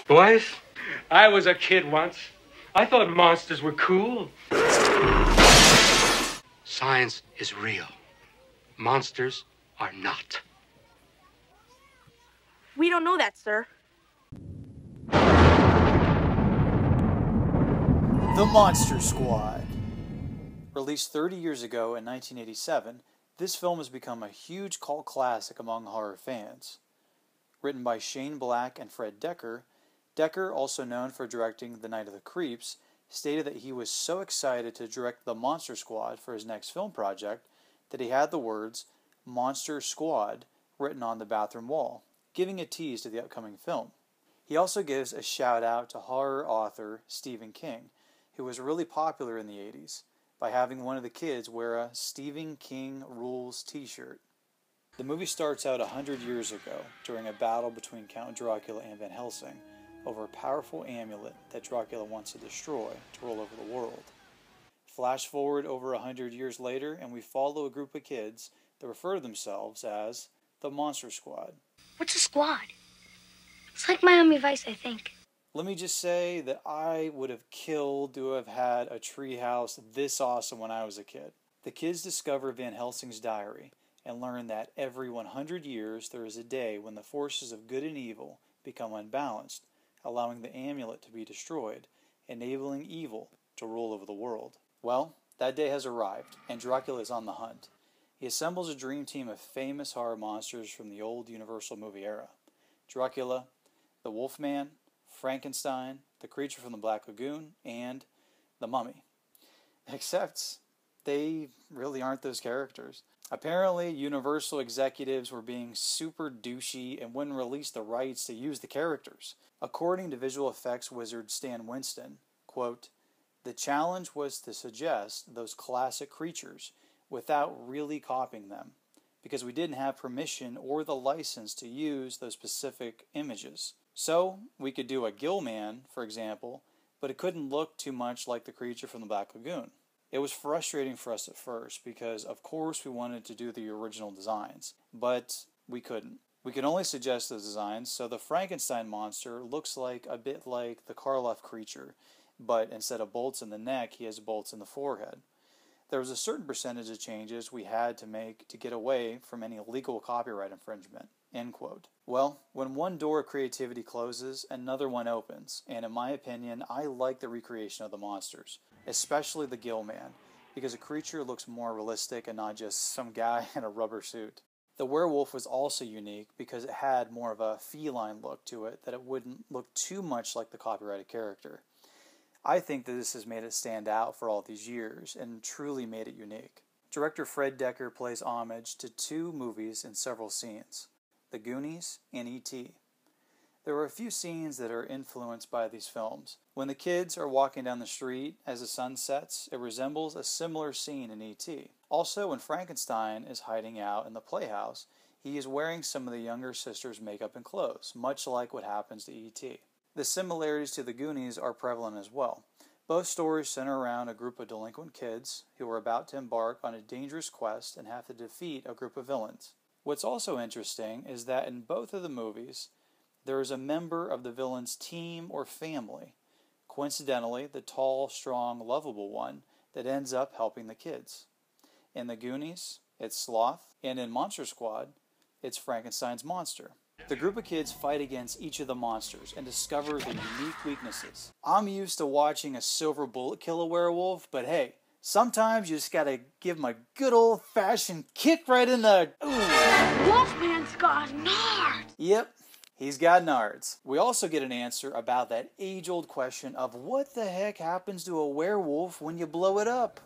Boys, I was a kid once. I thought monsters were cool. Science is real. Monsters are not. We don't know that, sir. The Monster Squad. Released 30 years ago in 1987, this film has become a huge cult classic among horror fans. Written by Shane Black and Fred Dekker, Dekker, also known for directing The Night of the Creeps, stated that he was so excited to direct The Monster Squad for his next film project that he had the words Monster Squad written on the bathroom wall, giving a tease to the upcoming film. He also gives a shout out to horror author Stephen King, who was really popular in the 80s, by having one of the kids wear a Stephen King Rules t-shirt. The movie starts out 100 years ago, during a battle between Count Dracula and Van Helsing, over a powerful amulet that Dracula wants to destroy to rule over the world. Flash forward over 100 years later, and we follow a group of kids that refer to themselves as the Monster Squad. What's a squad? It's like Miami Vice, I think. Let me just say that I would have killed to have had a treehouse this awesome when I was a kid. The kids discover Van Helsing's diary and learn that every 100 years there is a day when the forces of good and evil become unbalanced, allowing the amulet to be destroyed, enabling evil to rule over the world. Well, that day has arrived, and Dracula is on the hunt. He assembles a dream team of famous horror monsters from the old Universal movie era. Dracula, the Wolfman, Frankenstein, the creature from the Black Lagoon, and the Mummy. Except they really aren't those characters. Apparently, Universal executives were being super douchey and wouldn't release the rights to use the characters. According to visual effects wizard Stan Winston, quote, "The challenge was to suggest those classic creatures without really copying them, because we didn't have permission or the license to use those specific images. So, we could do a gill man, for example, but it couldn't look too much like the creature from the Black Lagoon. It was frustrating for us at first, because of course we wanted to do the original designs, but we couldn't. We could only suggest the designs, so the Frankenstein monster looks like a bit like the Karloff creature, but instead of bolts in the neck, he has bolts in the forehead. There was a certain percentage of changes we had to make to get away from any legal copyright infringement." End quote. Well, when one door of creativity closes, another one opens, and in my opinion, I like the recreation of the monsters, especially the Gill Man, because a creature looks more realistic and not just some guy in a rubber suit. The werewolf was also unique because it had more of a feline look to it, that it wouldn't look too much like the copyrighted character. I think that this has made it stand out for all these years and truly made it unique. Director Fred Dekker plays homage to two movies in several scenes, The Goonies and E.T. There are a few scenes that are influenced by these films. When the kids are walking down the street as the sun sets, it resembles a similar scene in E.T. Also, when Frankenstein is hiding out in the playhouse, he is wearing some of the younger sister's makeup and clothes, much like what happens to E.T. The similarities to the Goonies are prevalent as well. Both stories center around a group of delinquent kids who are about to embark on a dangerous quest and have to defeat a group of villains. What's also interesting is that in both of the movies, there is a member of the villain's team or family, coincidentally the tall, strong, lovable one that ends up helping the kids. In the Goonies, it's Sloth, and in Monster Squad, it's Frankenstein's monster. The group of kids fight against each of the monsters and discover their unique weaknesses. I'm used to watching a silver bullet kill a werewolf, but hey, sometimes you just gotta give him a good old-fashioned kick right in the... Ooh. Wolfman's got nards! Yep, he's got nards. We also get an answer about that age-old question of what the heck happens to a werewolf when you blow it up?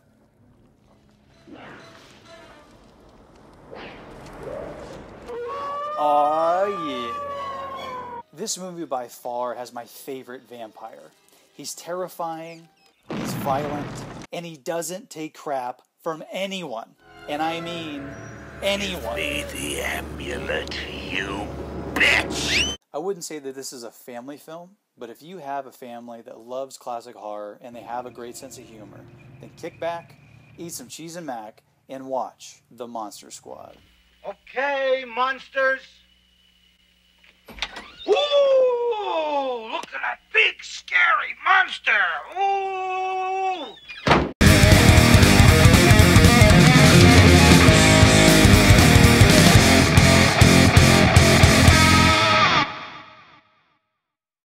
Aw, yeah. This movie by far has my favorite vampire. He's terrifying, he's violent, and he doesn't take crap from anyone. And I mean anyone. Give me the amulet, you bitch! I wouldn't say that this is a family film, but if you have a family that loves classic horror and they have a great sense of humor, then kick back, eat some cheese and mac, and watch The Monster Squad. Okay, monsters. Ooh, look at that big, scary monster. Ooh.